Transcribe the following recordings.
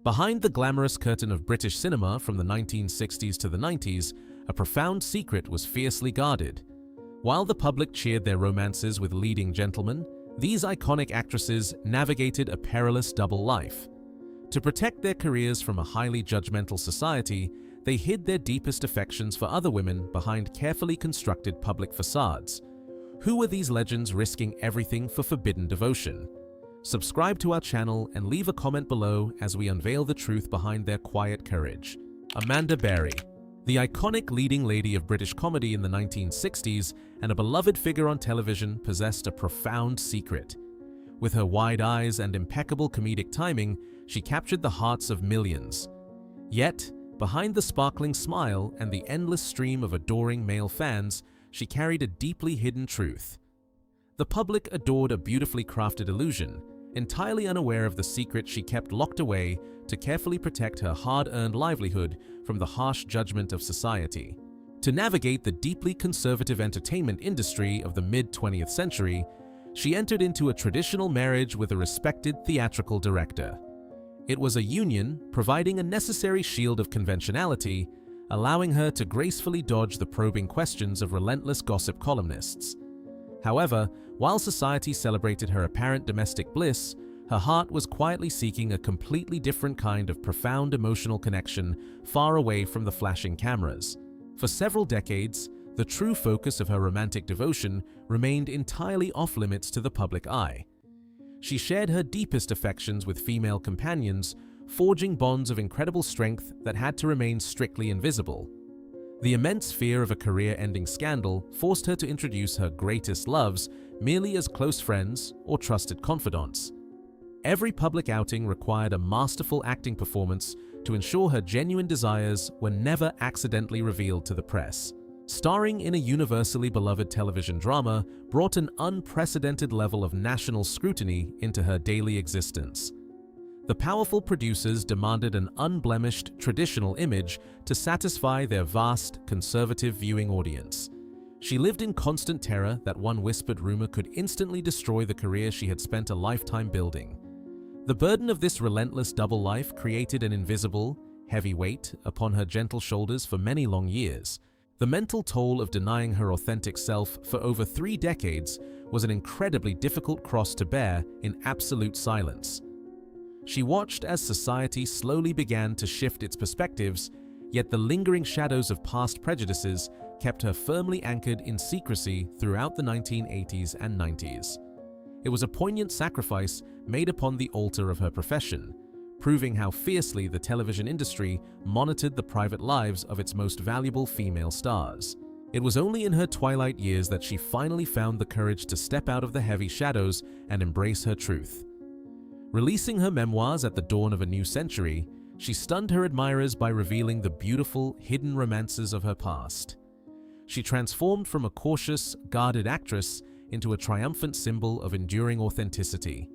Behind the glamorous curtain of British cinema from the 1960s to the 90s, a profound secret was fiercely guarded. While the public cheered their romances with leading gentlemen, these iconic actresses navigated a perilous double life. To protect their careers from a highly judgmental society, they hid their deepest affections for other women behind carefully constructed public facades. Who were these legends risking everything for forbidden devotion? Subscribe to our channel and leave a comment below as we unveil the truth behind their quiet courage. Amanda Berry. The iconic leading lady of British comedy in the 1960s and a beloved figure on television possessed a profound secret. With her wide eyes and impeccable comedic timing, she captured the hearts of millions. Yet, behind the sparkling smile and the endless stream of adoring male fans, she carried a deeply hidden truth. The public adored a beautifully crafted illusion, entirely unaware of the secret she kept locked away to carefully protect her hard-earned livelihood from the harsh judgment of society. To navigate the deeply conservative entertainment industry of the mid-20th century, she entered into a traditional marriage with a respected theatrical director. It was a union providing a necessary shield of conventionality, allowing her to gracefully dodge the probing questions of relentless gossip columnists. However, while society celebrated her apparent domestic bliss, her heart was quietly seeking a completely different kind of profound emotional connection far away from the flashing cameras. For several decades, the true focus of her romantic devotion remained entirely off-limits to the public eye. She shared her deepest affections with female companions, forging bonds of incredible strength that had to remain strictly invisible. The immense fear of a career-ending scandal forced her to introduce her greatest loves merely as close friends or trusted confidants. Every public outing required a masterful acting performance to ensure her genuine desires were never accidentally revealed to the press. Starring in a universally beloved television drama brought an unprecedented level of national scrutiny into her daily existence. The powerful producers demanded an unblemished traditional image to satisfy their vast, conservative viewing audience. She lived in constant terror that one whispered rumor could instantly destroy the career she had spent a lifetime building. The burden of this relentless double life created an invisible, heavy weight upon her gentle shoulders for many long years. The mental toll of denying her authentic self for over 3 decades was an incredibly difficult cross to bear in absolute silence. She watched as society slowly began to shift its perspectives, yet the lingering shadows of past prejudices kept her firmly anchored in secrecy throughout the 1980s and 90s. It was a poignant sacrifice made upon the altar of her profession, proving how fiercely the television industry monitored the private lives of its most valuable female stars. It was only in her twilight years that she finally found the courage to step out of the heavy shadows and embrace her truth. Releasing her memoirs at the dawn of a new century, she stunned her admirers by revealing the beautiful, hidden romances of her past. She transformed from a cautious, guarded actress into a triumphant symbol of enduring authenticity.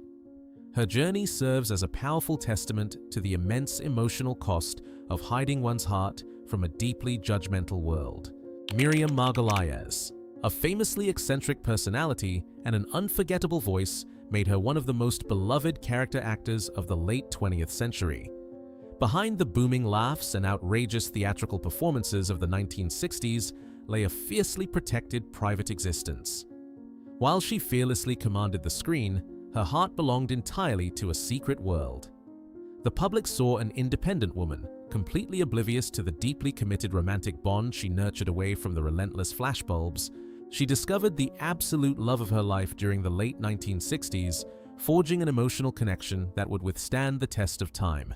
Her journey serves as a powerful testament to the immense emotional cost of hiding one's heart from a deeply judgmental world. Miriam Margolies, a famously eccentric personality and an unforgettable voice, made her one of the most beloved character actors of the late 20th century. Behind the booming laughs and outrageous theatrical performances of the 1960s lay a fiercely protected private existence. While she fearlessly commanded the screen, her heart belonged entirely to a secret world. The public saw an independent woman, completely oblivious to the deeply committed romantic bond she nurtured away from the relentless flashbulbs. She discovered the absolute love of her life during the late 1960s, forging an emotional connection that would withstand the test of time.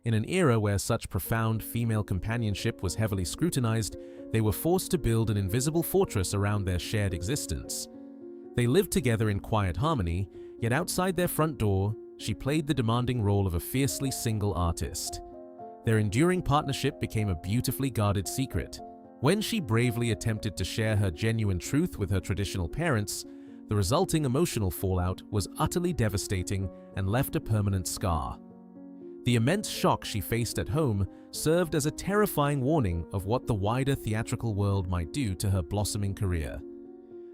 In an era where such profound female companionship was heavily scrutinized, they were forced to build an invisible fortress around their shared existence. They lived together in quiet harmony, yet outside their front door, she played the demanding role of a fiercely single artist. Their enduring partnership became a beautifully guarded secret. When she bravely attempted to share her genuine truth with her traditional parents, the resulting emotional fallout was utterly devastating and left a permanent scar. The immense shock she faced at home served as a terrifying warning of what the wider theatrical world might do to her blossoming career.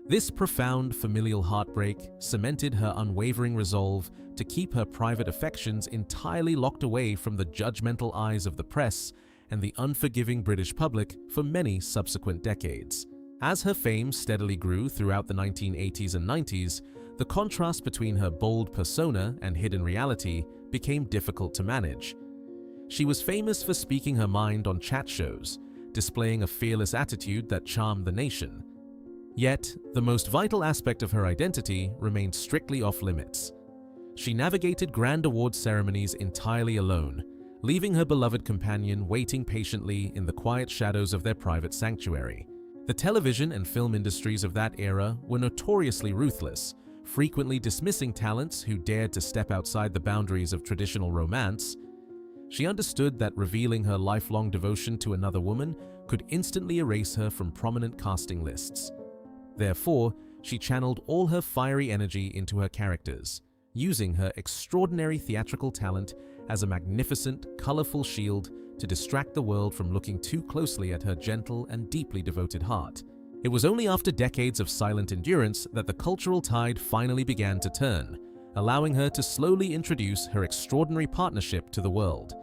This profound familial heartbreak cemented her unwavering resolve to keep her private affections entirely locked away from the judgmental eyes of the press and the unforgiving British public for many subsequent decades. As her fame steadily grew throughout the 1980s and 90s, the contrast between her bold persona and hidden reality became difficult to manage. She was famous for speaking her mind on chat shows, displaying a fearless attitude that charmed the nation. Yet, the most vital aspect of her identity remained strictly off-limits. She navigated grand award ceremonies entirely alone, leaving her beloved companion waiting patiently in the quiet shadows of their private sanctuary. The television and film industries of that era were notoriously ruthless, frequently dismissing talents who dared to step outside the boundaries of traditional romance. She understood that revealing her lifelong devotion to another woman could instantly erase her from prominent casting lists. Therefore, she channeled all her fiery energy into her characters, using her extraordinary theatrical talent as a magnificent, colorful shield to distract the world from looking too closely at her gentle and deeply devoted heart. It was only after decades of silent endurance that the cultural tide finally began to turn, allowing her to slowly introduce her extraordinary partnership to the world.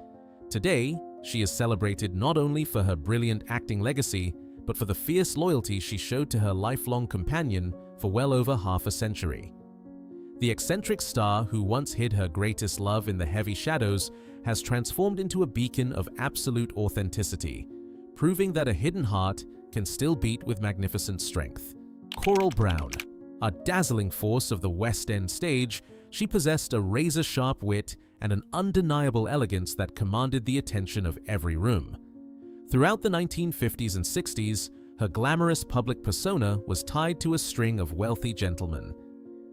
Today, she is celebrated not only for her brilliant acting legacy, but for the fierce loyalty she showed to her lifelong companion for well over half a century. The eccentric star who once hid her greatest love in the heavy shadows has transformed into a beacon of absolute authenticity, proving that a hidden heart can still beat with magnificent strength. Coral Brown. A dazzling force of the West End stage, she possessed a razor-sharp wit and an undeniable elegance that commanded the attention of every room. Throughout the 1950s and 60s, her glamorous public persona was tied to a string of wealthy gentlemen.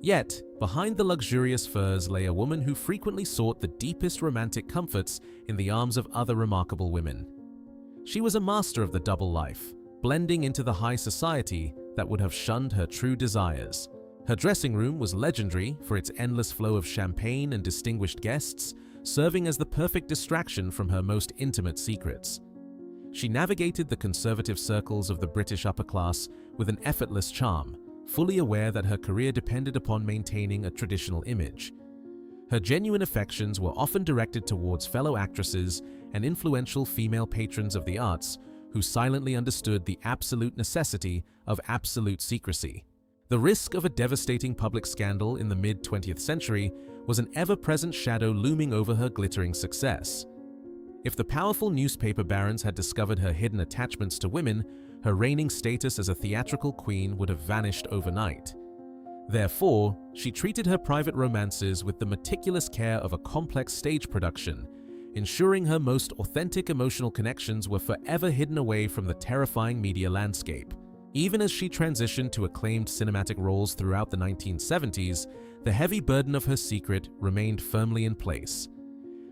Yet, behind the luxurious furs lay a woman who frequently sought the deepest romantic comforts in the arms of other remarkable women. She was a master of the double life, blending into the high society that would have shunned her true desires. Her dressing room was legendary for its endless flow of champagne and distinguished guests, serving as the perfect distraction from her most intimate secrets. She navigated the conservative circles of the British upper class with an effortless charm, fully aware that her career depended upon maintaining a traditional image. Her genuine affections were often directed towards fellow actresses and influential female patrons of the arts who silently understood the absolute necessity of absolute secrecy. The risk of a devastating public scandal in the mid-20th century was an ever-present shadow looming over her glittering success. If the powerful newspaper barons had discovered her hidden attachments to women, her reigning status as a theatrical queen would have vanished overnight. Therefore, she treated her private romances with the meticulous care of a complex stage production, ensuring her most authentic emotional connections were forever hidden away from the terrifying media landscape. Even as she transitioned to acclaimed cinematic roles throughout the 1970s, the heavy burden of her secret remained firmly in place.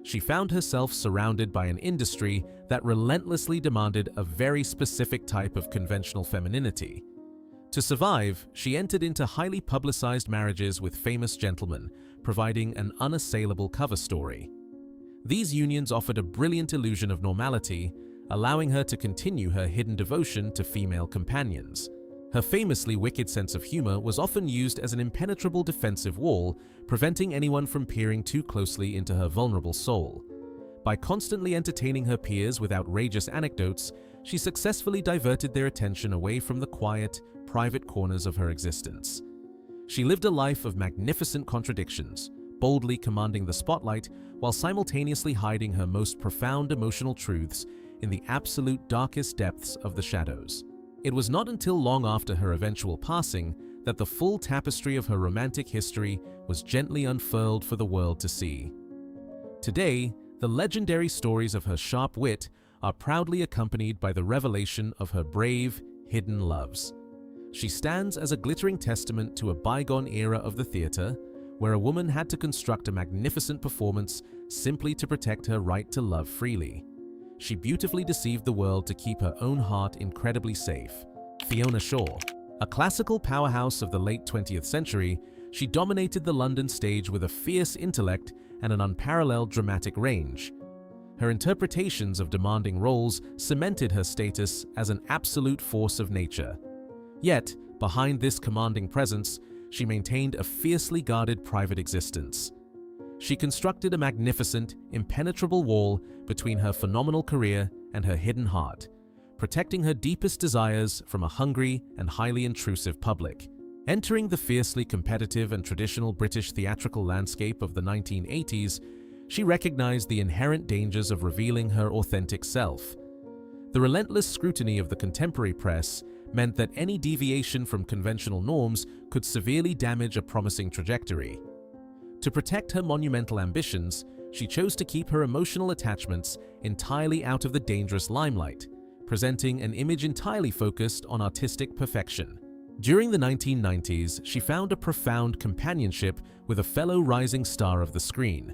She found herself surrounded by an industry that relentlessly demanded a very specific type of conventional femininity. To survive, she entered into highly publicized marriages with famous gentlemen, providing an unassailable cover story. These unions offered a brilliant illusion of normality, allowing her to continue her hidden devotion to female companions. Her famously wicked sense of humor was often used as an impenetrable defensive wall, preventing anyone from peering too closely into her vulnerable soul. By constantly entertaining her peers with outrageous anecdotes, she successfully diverted their attention away from the quiet, private corners of her existence. She lived a life of magnificent contradictions, boldly commanding the spotlight while simultaneously hiding her most profound emotional truths in the absolute darkest depths of the shadows. It was not until long after her eventual passing that the full tapestry of her romantic history was gently unfurled for the world to see. Today, the legendary stories of her sharp wit are proudly accompanied by the revelation of her brave, hidden loves. She stands as a glittering testament to a bygone era of the theater, where a woman had to construct a magnificent performance simply to protect her right to love freely. She beautifully deceived the world to keep her own heart incredibly safe. Fiona Shaw. A classical powerhouse of the late 20th century, she dominated the London stage with a fierce intellect and an unparalleled dramatic range. Her interpretations of demanding roles cemented her status as an absolute force of nature. Yet, Behind this commanding presence, she maintained a fiercely guarded private existence. She constructed a magnificent, impenetrable wall between her phenomenal career and her hidden heart, protecting her deepest desires from a hungry and highly intrusive public. Entering the fiercely competitive and traditional British theatrical landscape of the 1980s, she recognized the inherent dangers of revealing her authentic self. The relentless scrutiny of the contemporary press meant that any deviation from conventional norms could severely damage a promising trajectory. To protect her monumental ambitions, she chose to keep her emotional attachments entirely out of the dangerous limelight, presenting an image entirely focused on artistic perfection. During the 1990s, she found a profound companionship with a fellow rising star of the screen.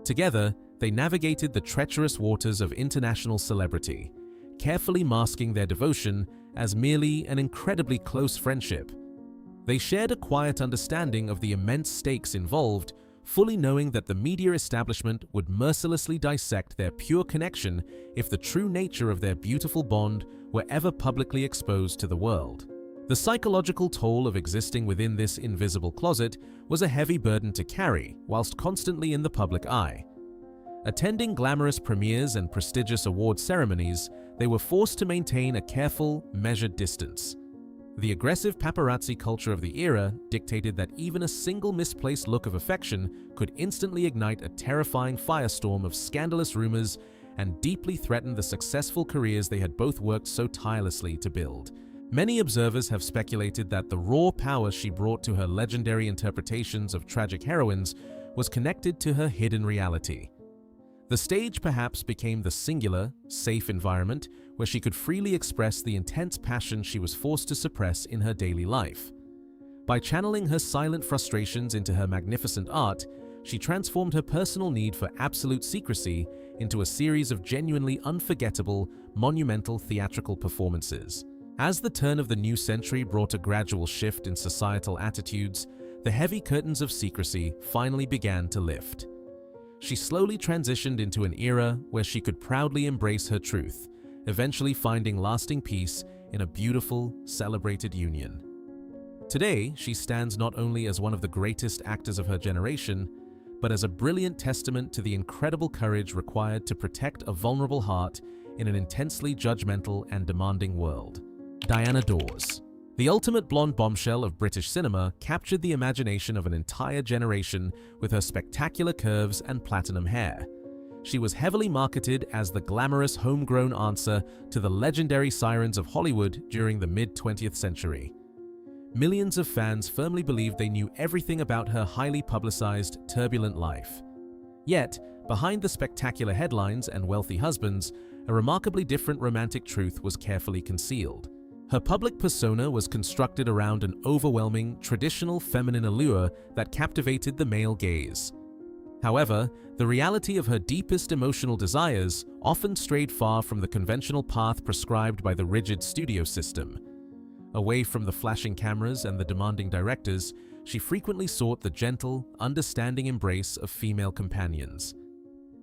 Together, they navigated the treacherous waters of international celebrity, carefully masking their devotion as merely an incredibly close friendship. They shared a quiet understanding of the immense stakes involved, fully knowing that the media establishment would mercilessly dissect their pure connection if the true nature of their beautiful bond were ever publicly exposed to the world. The psychological toll of existing within this invisible closet was a heavy burden to carry whilst constantly in the public eye. Attending glamorous premieres and prestigious award ceremonies, they were forced to maintain a careful, measured distance. The aggressive paparazzi culture of the era dictated that even a single misplaced look of affection could instantly ignite a terrifying firestorm of scandalous rumors and deeply threaten the successful careers they had both worked so tirelessly to build. Many observers have speculated that the raw power she brought to her legendary interpretations of tragic heroines was connected to her hidden reality. The stage perhaps became the singular, safe environment where she could freely express the intense passion she was forced to suppress in her daily life. By channeling her silent frustrations into her magnificent art, she transformed her personal need for absolute secrecy into a series of genuinely unforgettable, monumental theatrical performances. As the turn of the new century brought a gradual shift in societal attitudes, the heavy curtains of secrecy finally began to lift. She slowly transitioned into an era where she could proudly embrace her truth, eventually finding lasting peace in a beautiful, celebrated union. Today, she stands not only as one of the greatest actors of her generation, but as a brilliant testament to the incredible courage required to protect a vulnerable heart in an intensely judgmental and demanding world. Diana Dors. The ultimate blonde bombshell of British cinema captured the imagination of an entire generation with her spectacular curves and platinum hair. She was heavily marketed as the glamorous homegrown answer to the legendary sirens of Hollywood during the mid-20th century. Millions of fans firmly believed they knew everything about her highly publicized, turbulent life. Yet, behind the spectacular headlines and wealthy husbands, a remarkably different romantic truth was carefully concealed. Her public persona was constructed around an overwhelming, traditional feminine allure that captivated the male gaze. However, the reality of her deepest emotional desires often strayed far from the conventional path prescribed by the rigid studio system. Away from the flashing cameras and the demanding directors, she frequently sought the gentle, understanding embrace of female companions.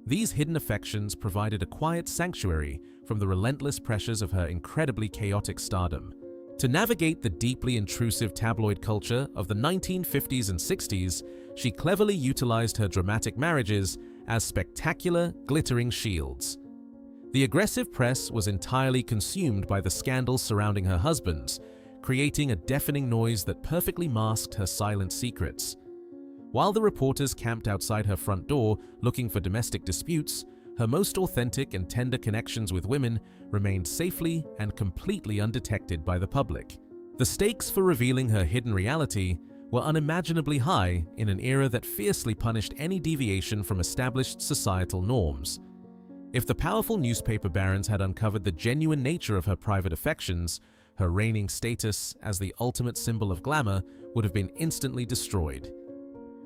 These hidden affections provided a quiet sanctuary from the relentless pressures of her incredibly chaotic stardom. To navigate the deeply intrusive tabloid culture of the 1950s and 60s, she cleverly utilized her dramatic marriages as spectacular, glittering shields. The aggressive press was entirely consumed by the scandals surrounding her husbands, creating a deafening noise that perfectly masked her silent secrets. While the reporters camped outside her front door looking for domestic disputes, her most authentic and tender connections with women remained safely and completely undetected by the public. The stakes for revealing her hidden reality were unimaginably high in an era that fiercely punished any deviation from established societal norms. If the powerful newspaper barons had uncovered the genuine nature of her private affections, her reigning status as the ultimate symbol of glamour would have been instantly destroyed.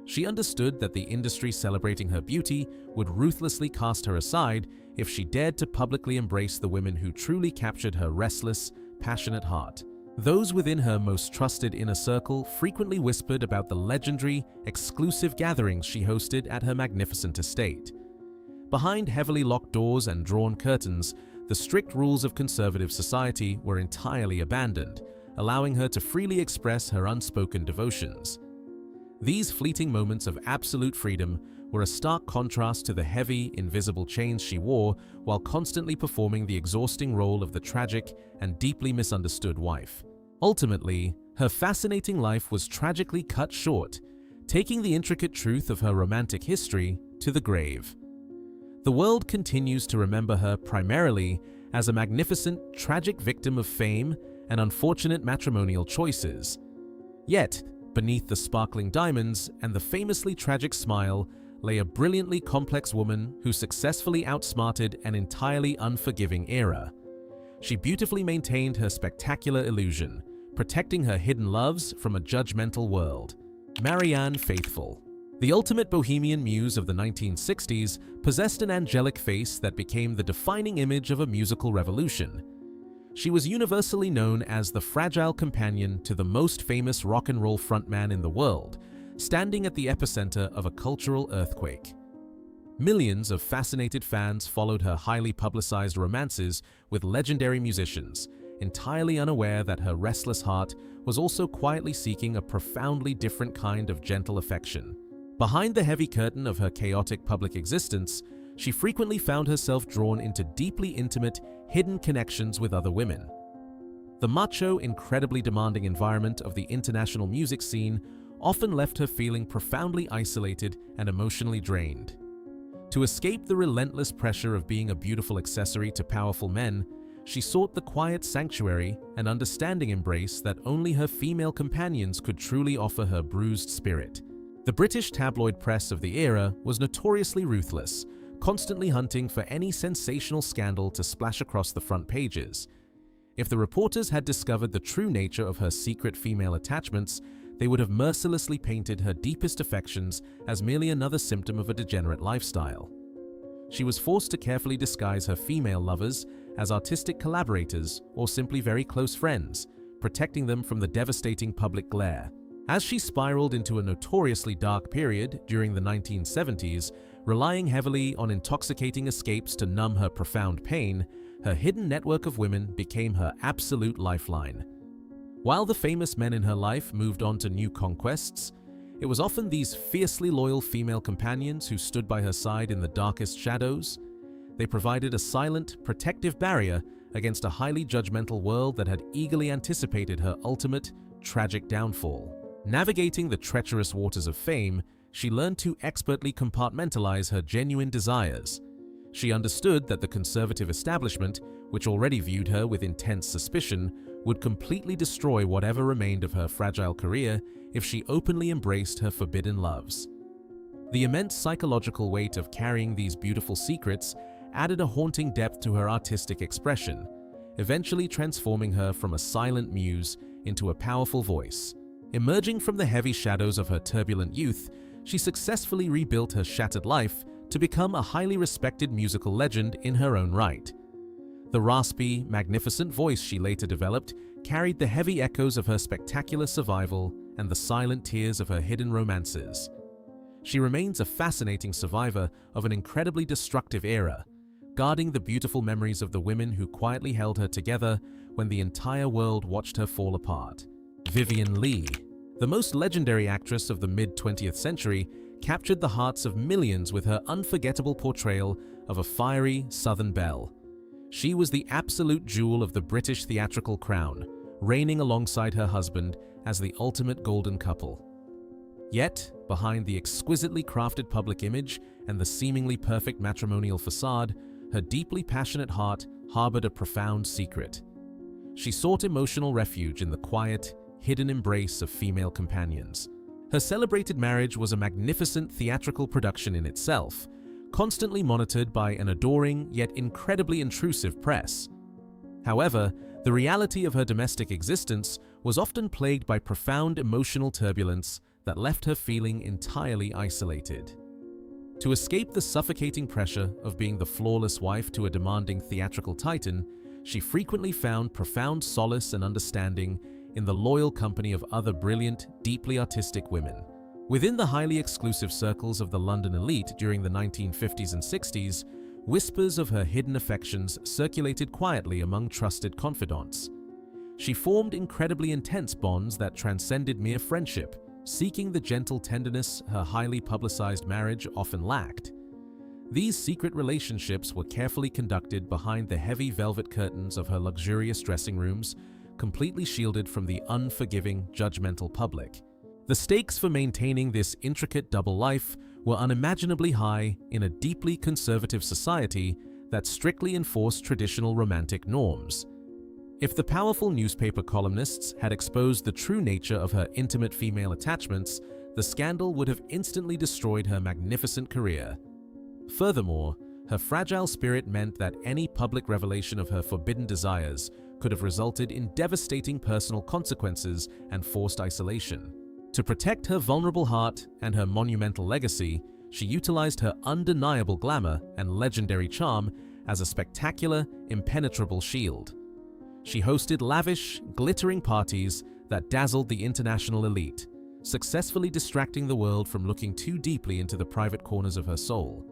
She understood that the industry celebrating her beauty would ruthlessly cast her aside if she dared to publicly embrace the women who truly captured her restless, passionate heart. Those within her most trusted inner circle frequently whispered about the legendary, exclusive gatherings she hosted at her magnificent estate. Behind heavily locked doors and drawn curtains, the strict rules of conservative society were entirely abandoned, allowing her to freely express her unspoken devotions. These fleeting moments of absolute freedom were a stark contrast to the heavy, invisible chains she wore while constantly performing the exhausting role of the tragic and deeply misunderstood wife. Ultimately, her fascinating life was tragically cut short, taking the intricate truth of her romantic history to the grave. The world continues to remember her primarily as a magnificent, tragic victim of fame and unfortunate matrimonial choices. Yet, beneath the sparkling diamonds and the famously tragic smile lay a brilliantly complex woman who successfully outsmarted an entirely unforgiving era. She beautifully maintained her spectacular illusion, protecting her hidden loves from a judgmental world. Marianne Faithfull. The ultimate bohemian muse of the 1960s possessed an angelic face that became the defining image of a musical revolution. She was universally known as the fragile companion to the most famous rock and roll frontman in the world, standing at the epicenter of a cultural earthquake. Millions of fascinated fans followed her highly publicized romances with legendary musicians, entirely unaware that her restless heart was also quietly seeking a profoundly different kind of gentle affection. Behind the heavy curtain of her chaotic public existence, she frequently found herself drawn into deeply intimate, hidden connections with other women. The macho, incredibly demanding environment of the international music scene often left her feeling profoundly isolated and emotionally drained. To escape the relentless pressure of being a beautiful accessory to powerful men, she sought the quiet sanctuary and understanding embrace that only her female companions could truly offer her bruised spirit. The British tabloid press of the era was notoriously ruthless, constantly hunting for any sensational scandal to splash across the front pages. If the reporters had discovered the true nature of her secret female attachments, they would have mercilessly painted her deepest affections as merely another symptom of a degenerate lifestyle. She was forced to carefully disguise her female lovers as artistic collaborators or simply very close friends, protecting them from the devastating public glare. As she spiraled into a notoriously dark period during the 1970s, relying heavily on intoxicating escapes to numb her profound pain, her hidden network of women became her absolute lifeline. While the famous men in her life moved on to new conquests, it was often these fiercely loyal female companions who stood by her side in the darkest shadows. They provided a silent, protective barrier against a highly judgmental world that had eagerly anticipated her ultimate, tragic downfall. Navigating the treacherous waters of fame, she learned to expertly compartmentalize her genuine desires. She understood that the conservative establishment, which already viewed her with intense suspicion, would completely destroy whatever remained of her fragile career if she openly embraced her forbidden loves. The immense psychological weight of carrying these beautiful secrets added a haunting depth to her artistic expression, eventually transforming her from a silent muse into a powerful voice. Emerging from the heavy shadows of her turbulent youth, she successfully rebuilt her shattered life to become a highly respected musical legend in her own right. The raspy, magnificent voice she later developed carried the heavy echoes of her spectacular survival and the silent tears of her hidden romances. She remains a fascinating survivor of an incredibly destructive era, guarding the beautiful memories of the women who quietly held her together when the entire world watched her fall apart. Vivien Leigh, the most legendary actress of the mid-20th century, captured the hearts of millions with her unforgettable portrayal of a fiery Southern belle. She was the absolute jewel of the British theatrical crown, reigning alongside her husband as the ultimate golden couple. Yet, behind the exquisitely crafted public image and the seemingly perfect matrimonial facade, her deeply passionate heart harbored a profound secret. She sought emotional refuge in the quiet, hidden embrace of female companions. Her celebrated marriage was a magnificent theatrical production in itself, constantly monitored by an adoring yet incredibly intrusive press. However, the reality of her domestic existence was often plagued by profound emotional turbulence that left her feeling entirely isolated. To escape the suffocating pressure of being the flawless wife to a demanding theatrical titan, she frequently found profound solace and understanding in the loyal company of other brilliant, deeply artistic women. Within the highly exclusive circles of the London elite during the 1950s and 60s, whispers of her hidden affections circulated quietly among trusted confidants. She formed incredibly intense bonds that transcended mere friendship, seeking the gentle tenderness her highly publicized marriage often lacked. These secret relationships were carefully conducted behind the heavy velvet curtains of her luxurious dressing rooms, completely shielded from the unforgiving, judgmental public. The stakes for maintaining this intricate double life were unimaginably high in a deeply conservative society that strictly enforced traditional romantic norms. If the powerful newspaper columnists had exposed the true nature of her intimate female attachments, the scandal would have instantly destroyed her magnificent career. Furthermore, her fragile spirit meant that any public revelation of her forbidden desires could have resulted in devastating personal consequences and forced isolation. To protect her vulnerable heart and her monumental legacy, she utilized her undeniable glamour and legendary charm as a spectacular, impenetrable shield. She hosted lavish, glittering parties that dazzled the international elite, successfully distracting the world from looking too deeply into the private corners of her soul.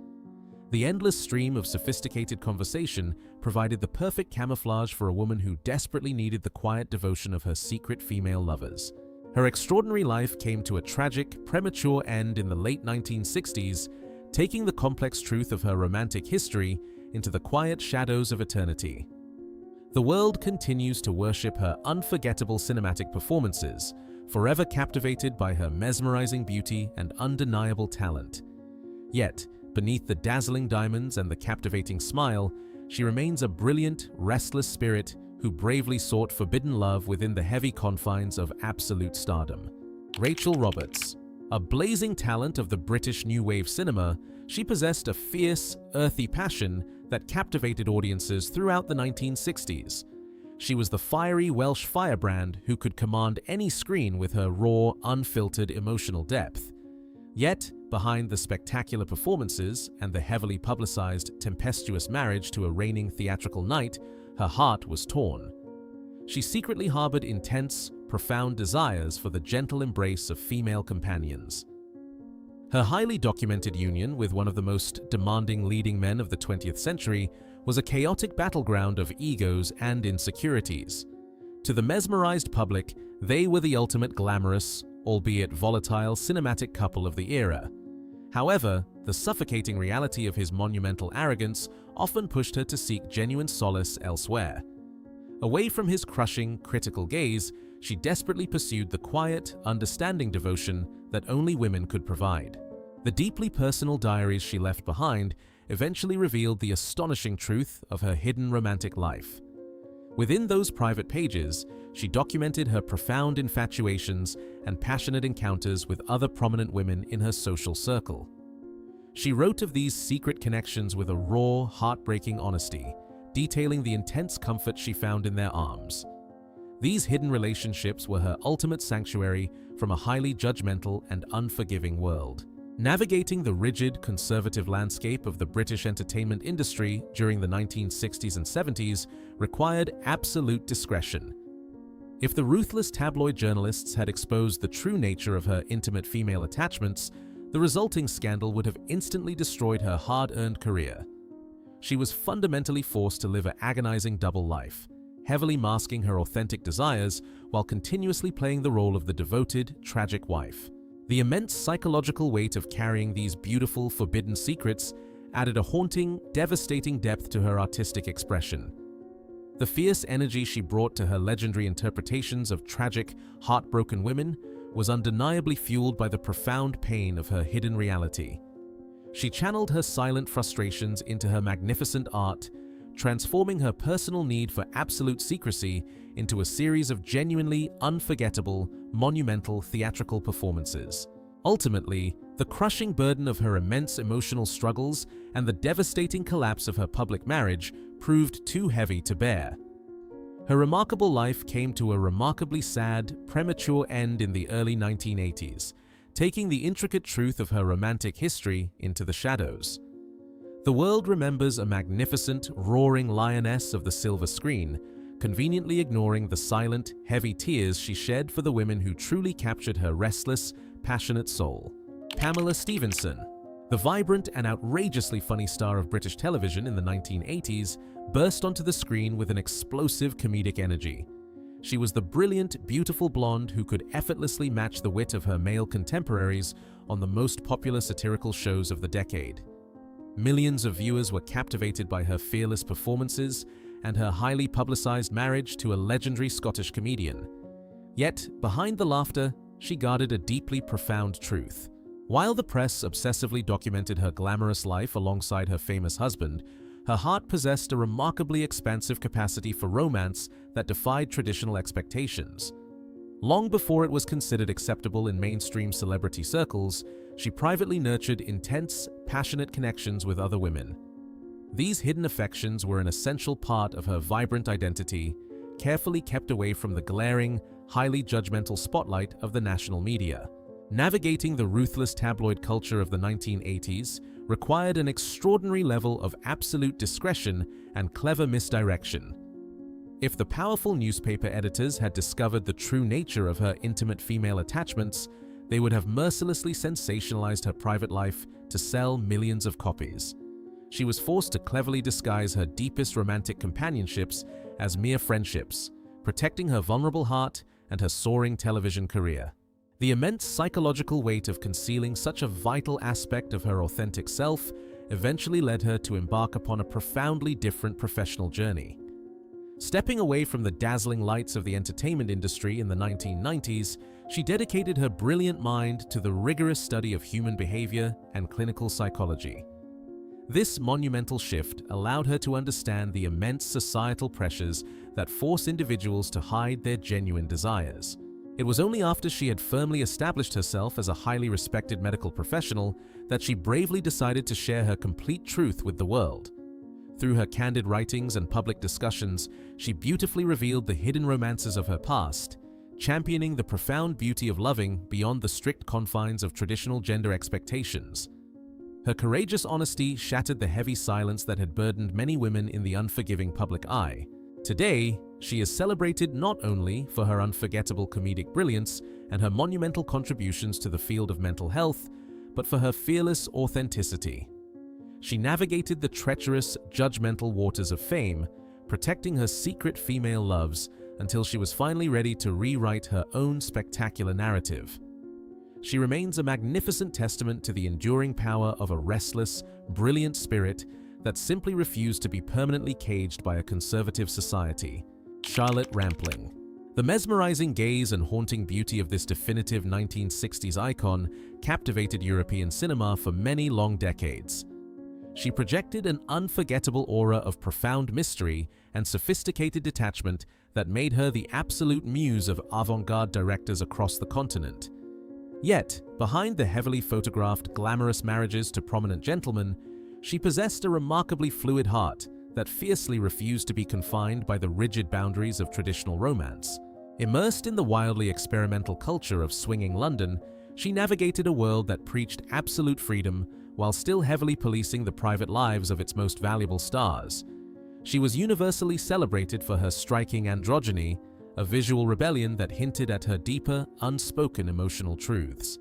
The endless stream of sophisticated conversation provided the perfect camouflage for a woman who desperately needed the quiet devotion of her secret female lovers. Her extraordinary life came to a tragic, premature end in the late 1960s, taking the complex truth of her romantic history into the quiet shadows of eternity. The world continues to worship her unforgettable cinematic performances, forever captivated by her mesmerizing beauty and undeniable talent. Yet, beneath the dazzling diamonds and the captivating smile, she remains a brilliant, restless spirit who bravely sought forbidden love within the heavy confines of absolute stardom. Rachel Roberts. A blazing talent of the British New Wave cinema, she possessed a fierce, earthy passion that captivated audiences throughout the 1960s. She was the fiery Welsh firebrand who could command any screen with her raw, unfiltered emotional depth. Yet, behind the spectacular performances and the heavily publicized, tempestuous marriage to a reigning theatrical knight, her heart was torn. She secretly harbored intense, profound desires for the gentle embrace of female companions. Her highly documented union with one of the most demanding leading men of the 20th century was a chaotic battleground of egos and insecurities. To the mesmerized public, they were the ultimate glamorous, albeit volatile, cinematic couple of the era. However, the suffocating reality of his monumental arrogance often pushed her to seek genuine solace elsewhere. Away from his crushing, critical gaze, she desperately pursued the quiet, understanding devotion that only women could provide. The deeply personal diaries she left behind eventually revealed the astonishing truth of her hidden romantic life. Within those private pages, she documented her profound infatuations and passionate encounters with other prominent women in her social circle. She wrote of these secret connections with a raw, heartbreaking honesty, detailing the intense comfort she found in their arms. These hidden relationships were her ultimate sanctuary from a highly judgmental and unforgiving world. Navigating the rigid, conservative landscape of the British entertainment industry during the 1960s and 70s required absolute discretion. If the ruthless tabloid journalists had exposed the true nature of her intimate female attachments, the resulting scandal would have instantly destroyed her hard-earned career. She was fundamentally forced to live an agonizing double life, heavily masking her authentic desires while continuously playing the role of the devoted, tragic wife. The immense psychological weight of carrying these beautiful, forbidden secrets added a haunting, devastating depth to her artistic expression. The fierce energy she brought to her legendary interpretations of tragic, heartbroken women was undeniably fueled by the profound pain of her hidden reality. She channeled her silent frustrations into her magnificent art, transforming her personal need for absolute secrecy into a series of genuinely unforgettable, monumental theatrical performances. Ultimately, the crushing burden of her immense emotional struggles and the devastating collapse of her public marriage proved too heavy to bear. Her remarkable life came to a remarkably sad, premature end in the early 1980s, taking the intricate truth of her romantic history into the shadows. The world remembers a magnificent, roaring lioness of the silver screen, conveniently ignoring the silent, heavy tears she shed for the women who truly captured her restless, passionate soul. Pamela Stephenson, the vibrant and outrageously funny star of British television in the 1980s, burst onto the screen with an explosive comedic energy. She was the brilliant, beautiful blonde who could effortlessly match the wit of her male contemporaries on the most popular satirical shows of the decade. Millions of viewers were captivated by her fearless performances and her highly publicized marriage to a legendary Scottish comedian. Yet, behind the laughter, she guarded a deeply profound truth. While the press obsessively documented her glamorous life alongside her famous husband, her heart possessed a remarkably expansive capacity for romance that defied traditional expectations. Long before it was considered acceptable in mainstream celebrity circles, she privately nurtured intense, passionate connections with other women. These hidden affections were an essential part of her vibrant identity, carefully kept away from the glaring, highly judgmental spotlight of the national media. Navigating the ruthless tabloid culture of the 1980s required an extraordinary level of absolute discretion and clever misdirection. If the powerful newspaper editors had discovered the true nature of her intimate female attachments, they would have mercilessly sensationalized her private life to sell millions of copies. She was forced to cleverly disguise her deepest romantic companionships as mere friendships, protecting her vulnerable heart and her soaring television career. The immense psychological weight of concealing such a vital aspect of her authentic self eventually led her to embark upon a profoundly different professional journey. Stepping away from the dazzling lights of the entertainment industry in the 1990s, she dedicated her brilliant mind to the rigorous study of human behavior and clinical psychology. This monumental shift allowed her to understand the immense societal pressures that force individuals to hide their genuine desires. It was only after she had firmly established herself as a highly respected medical professional that she bravely decided to share her complete truth with the world. Through her candid writings and public discussions, she beautifully revealed the hidden romances of her past, championing the profound beauty of loving beyond the strict confines of traditional gender expectations. Her courageous honesty shattered the heavy silence that had burdened many women in the unforgiving public eye. Today, she is celebrated not only for her unforgettable comedic brilliance and her monumental contributions to the field of mental health, but for her fearless authenticity. She navigated the treacherous, judgmental waters of fame, protecting her secret female loves until she was finally ready to rewrite her own spectacular narrative. She remains a magnificent testament to the enduring power of a restless, brilliant spirit that simply refused to be permanently caged by a conservative society. Charlotte Rampling. The mesmerizing gaze and haunting beauty of this definitive 1960s icon captivated European cinema for many long decades. She projected an unforgettable aura of profound mystery and sophisticated detachment that made her the absolute muse of avant-garde directors across the continent. Yet, behind the heavily photographed glamorous marriages to prominent gentlemen, she possessed a remarkably fluid heart that fiercely refused to be confined by the rigid boundaries of traditional romance. Immersed in the wildly experimental culture of swinging London, she navigated a world that preached absolute freedom while still heavily policing the private lives of its most valuable stars. She was universally celebrated for her striking androgyny, a visual rebellion that hinted at her deeper, unspoken emotional truths.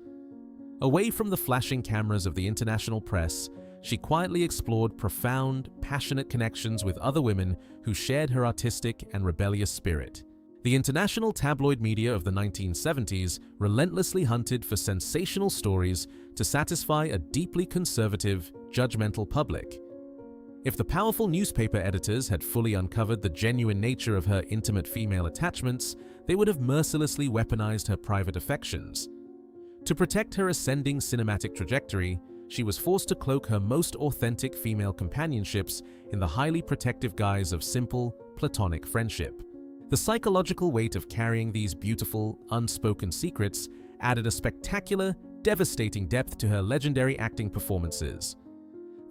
Away from the flashing cameras of the international press, she quietly explored profound, passionate connections with other women who shared her artistic and rebellious spirit. The international tabloid media of the 1970s relentlessly hunted for sensational stories to satisfy a deeply conservative, judgmental public. If the powerful newspaper editors had fully uncovered the genuine nature of her intimate female attachments, they would have mercilessly weaponized her private affections. To protect her ascending cinematic trajectory, she was forced to cloak her most authentic female companionships in the highly protective guise of simple, platonic friendship. The psychological weight of carrying these beautiful, unspoken secrets added a spectacular, devastating depth to her legendary acting performances.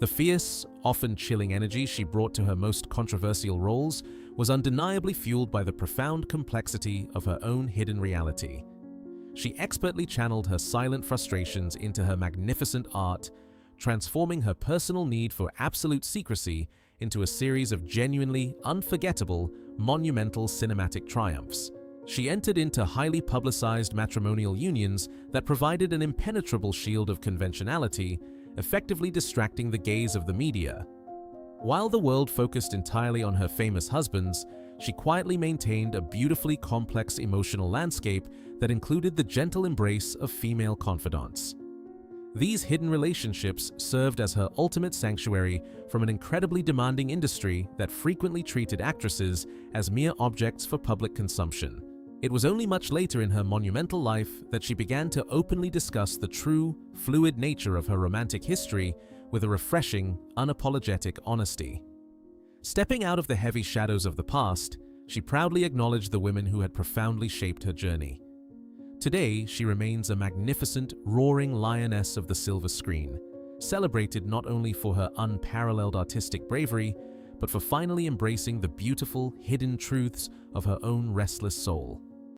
The fierce, often chilling energy she brought to her most controversial roles was undeniably fueled by the profound complexity of her own hidden reality. She expertly channeled her silent frustrations into her magnificent art, transforming her personal need for absolute secrecy into a series of genuinely unforgettable, monumental cinematic triumphs. She entered into highly publicized matrimonial unions that provided an impenetrable shield of conventionality, effectively distracting the gaze of the media. While the world focused entirely on her famous husbands, she quietly maintained a beautifully complex emotional landscape that included the gentle embrace of female confidants. These hidden relationships served as her ultimate sanctuary from an incredibly demanding industry that frequently treated actresses as mere objects for public consumption. It was only much later in her monumental life that she began to openly discuss the true, fluid nature of her romantic history with a refreshing, unapologetic honesty. Stepping out of the heavy shadows of the past, she proudly acknowledged the women who had profoundly shaped her journey. Today, she remains a magnificent, roaring lioness of the silver screen, celebrated not only for her unparalleled artistic bravery, but for finally embracing the beautiful, hidden truths of her own restless soul.